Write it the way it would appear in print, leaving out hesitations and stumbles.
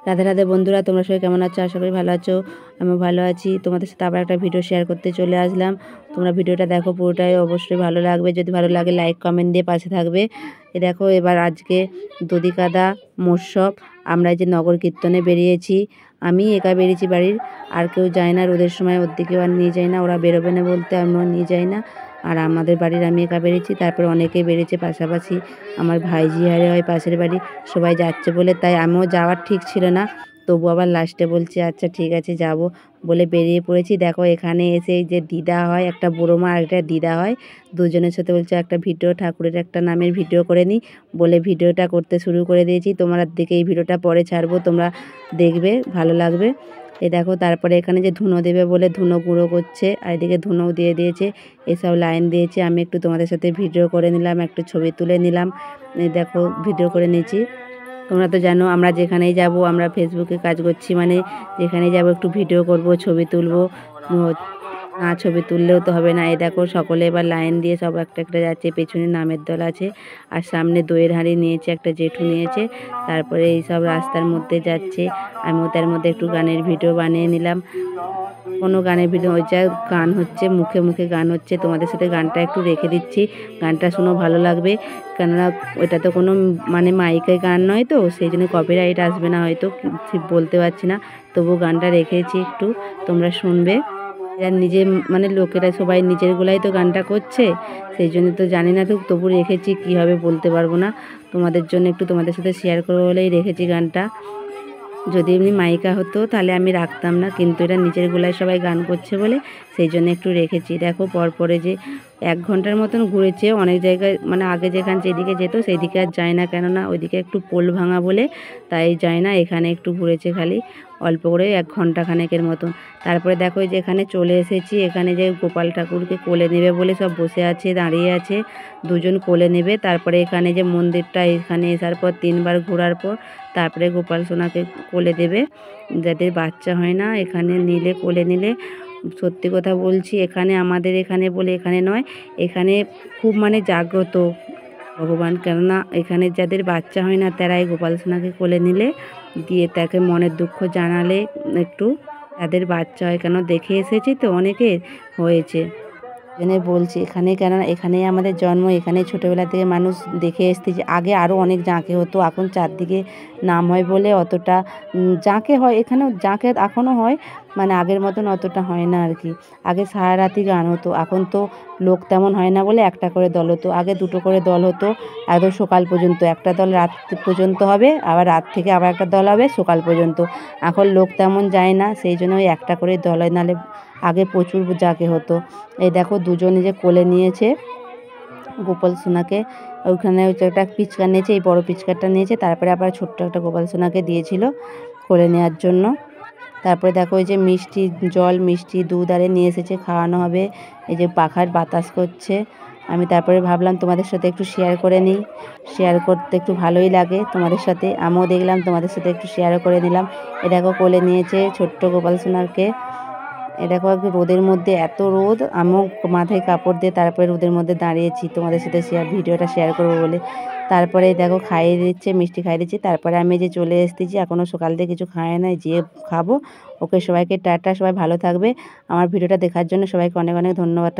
রাধে রাধে বন্ধুরা, তোমরা সবাই কেমন আছো? আশা করি ভালো আছো। আমিও ভালো আছি। তোমাদের সাথে আবার একটা ভিডিও শেয়ার করতে চলে আসলাম। তোমরা ভিডিওটা দেখো, পুরোটাই অবশ্যই ভালো লাগবে। যদি ভালো লাগে লাইক কমেন্ট দিয়ে পাশে থাকবে। দেখো এবার আজকে দধিকাদা মহোৎসব, আমরা যে নগর কীর্তনে বেরিয়েছি। আমি একা বেরিয়েছি বাড়ির, আর কেউ যায় না। রোদের সময় ওর দিকেও আর নিয়ে যায় না, ওরা বেরোবে না বলতে আমিও নিয়ে যাই না। আর আমাদের বাড়ির আমি একা বেরিয়েছি, তারপরে অনেকেই বেরিয়েছে পাশাপাশি। আমার ভাইঝি হারে হয় পাশের বাড়ি, সবাই যাচ্ছে বলে তাই আমিও যাওয়ার ঠিক ছিল না। তবু আবার লাস্টে বলছি আচ্ছা ঠিক আছে যাব বলে বেরিয়ে পড়েছি। দেখো এখানে এসে যে দিদা হয়, একটা বুড়ো মা আর একটা দিদা হয়, দুজনের সাথে বলছে একটা ভিডিও, ঠাকুরের একটা নামের ভিডিও করে নিই বলে ভিডিওটা করতে শুরু করে দিয়েছি। তোমরা দিকে এই ভিডিওটা পরে ছাড়বো, তোমরা দেখবে, ভালো লাগবে। এই দেখো তারপরে এখানে যে ধুনো দেবে বলে ধুনো গুঁড়ো করছে, আর এদিকে ধুনোও দিয়ে দিয়েছে, এসব লাইন দিয়েছে। আমি একটু তোমাদের সাথে ভিডিও করে নিলাম, একটু ছবি তুলে নিলাম। এই দেখো ভিডিও করে নিয়েছি। তোমরা তো জানো আমরা যেখানেই যাব, আমরা ফেসবুকে কাজ করছি মানে যেখানেই যাব একটু ভিডিও করব, ছবি তুলবো। না ছবি তুললেও তো হবে না। এই দেখো সকলে এবার লাইন দিয়ে সব একটা একটা যাচ্ছে, পেছনে নামের দল আছে, আর সামনে দইয়ের হাঁড়ি নিয়েছে, একটা জেঠু নিয়েছে। তারপরে এই সব রাস্তার মধ্যে যাচ্ছে, আমিও তার মধ্যে একটু গানের ভিডিও বানিয়ে নিলাম। কোনো গানের ভিডিও, ওই যা গান হচ্ছে, মুখে মুখে গান হচ্ছে, তোমাদের সাথে গানটা একটু রেখে দিচ্ছি। গানটা শুনো, ভালো লাগবে। কেননা ওইটা তো কোনো মানে মাইকের গান নয়, তো সেই জন্য কপিরাইট আসবে না হয়তো, ঠিক বলতে পারছি না। তবু গানটা রেখেছি, একটু তোমরা শুনবে। এরা নিজে মানে লোকেরা সবাই নিজের গলায় তো গানটা করছে, সেই জন্য তো জানি না, তো তবু রেখেছি। কী হবে বলতে পারবো না, তোমাদের জন্য একটু তোমাদের সাথে শেয়ার করবো বলেই রেখেছি গানটা। যদি এমনি মাইকা হতো তাহলে আমি রাখতাম না, কিন্তু এটা নিজের গলায় সবাই গান করছে বলে সেই জন্য একটু রেখেছি। দেখো পরপরে যে 1 ঘন্টার মতন ঘুরেছে অনেক জায়গায়, মানে আগে যেখানে যেদিকে যেত সেই দিকে আর যায় না, কেননা ওইদিকে একটু পোল ভাঙা বলে তাই যায় না। এখানে একটু ঘুরেছে খালি অল্প করে, 1 ঘন্টা খানেকের মতন। তারপরে দেখো যে এখানে চলে এসেছি, এখানে যে গোপাল ঠাকুরকে কোলে নেবে বলে সব বসে আছে, দাঁড়িয়ে আছে, দুজন কোলে নেবে। তারপরে এখানে যে মন্দিরটা, এখানে আসার পর 3 বার ঘোরার পর তারপরে গোপাল সোনাকে কোলে দেবে। যাদের বাচ্চা হয় না এখানে নিলে, কোলে নিলে, সত্যি কথা বলছি, এখানে আমাদের এখানে বলে এখানে নয়, এখানে খুব মানে জাগ্রত ভগবান। কেননা এখানে যাদের বাচ্চা হয় না তারাই গোপাল সোনাকে কোলে নিলে দিয়ে তাকে মনের দুঃখ জানালে একটু তাদের বাচ্চা হয়। কেন দেখে এসেছি তো অনেকের হয়েছে, জন্য বলছি। এখানে কেননা এখানেই আমাদের জন্ম, এখানেই ছোটোবেলা থেকে মানুষ দেখে এসেছি। আগে আরও অনেক জাঁকে হতো, এখন চারদিকে নাম হয় বলে অতটা জাঁকে হয়, এখানেও জাঁকে এখনও হয়, মানে আগের মতন অতটা হয় না আর কি। আগে সারা রাতি গান হতো, এখন তো লোক তেমন হয় না বলে একটা করে দল হতো। আগে 2টো করে দল হতো, একদম সকাল পর্যন্ত। একটা দল রাত পর্যন্ত হবে, আবার রাত থেকে আবার একটা দল হবে সকাল পর্যন্ত। এখন লোক তেমন যায় না, সেই জন্য ওই একটা করে দল হয়, নাহলে আগে প্রচুর জাঁকে হতো। এই দেখো দুজনে যে কোলে নিয়েছে গোপাল সোনাকে, ওইখানে একটা পিচকা নিয়েছে, এই বড় পিচকারটা নিয়েছে, তারপরে আবার ছোট্ট একটা গোপাল সোনাকে দিয়েছিল কোলে নেওয়ার জন্য। তারপরে দেখো এই যে মিষ্টি জল, মিষ্টি দুধ আরে নিয়ে এসেছে, খাওয়ানো হবে। এই যে পাখার বাতাস করছে। আমি তারপরে ভাবলাম তোমাদের সাথে একটু শেয়ার করে নিই, শেয়ার করতে একটু ভালোই লাগে তোমাদের সাথে। আমিও দেখলাম তোমাদের সাথে একটু শেয়ারও করে নিলাম। এ দেখো কোলে নিয়েছে ছোট্ট গোপাল সোনাকে। এ দেখো একটু রোদের মধ্যে, এত রোদ, আমিও মাথায় কাপড় দিয়ে তারপরে রোদের মধ্যে দাঁড়িয়েছি তোমাদের সাথে ভিডিওটা শেয়ার করবো বলে। তারপরে দেখো খাইয়ে দিচ্ছে, মিষ্টি খাইয়ে দিচ্ছে। তারপরে আমি যে চলে এসেছি, এখনও সকাল থেকে কিছু খায় নাই, যেয়ে খাবো। ওকে সবাইকে টাটা, সবাই ভালো থাকবে। আমার ভিডিওটা দেখার জন্য সবাইকে অনেক অনেক ধন্যবাদ।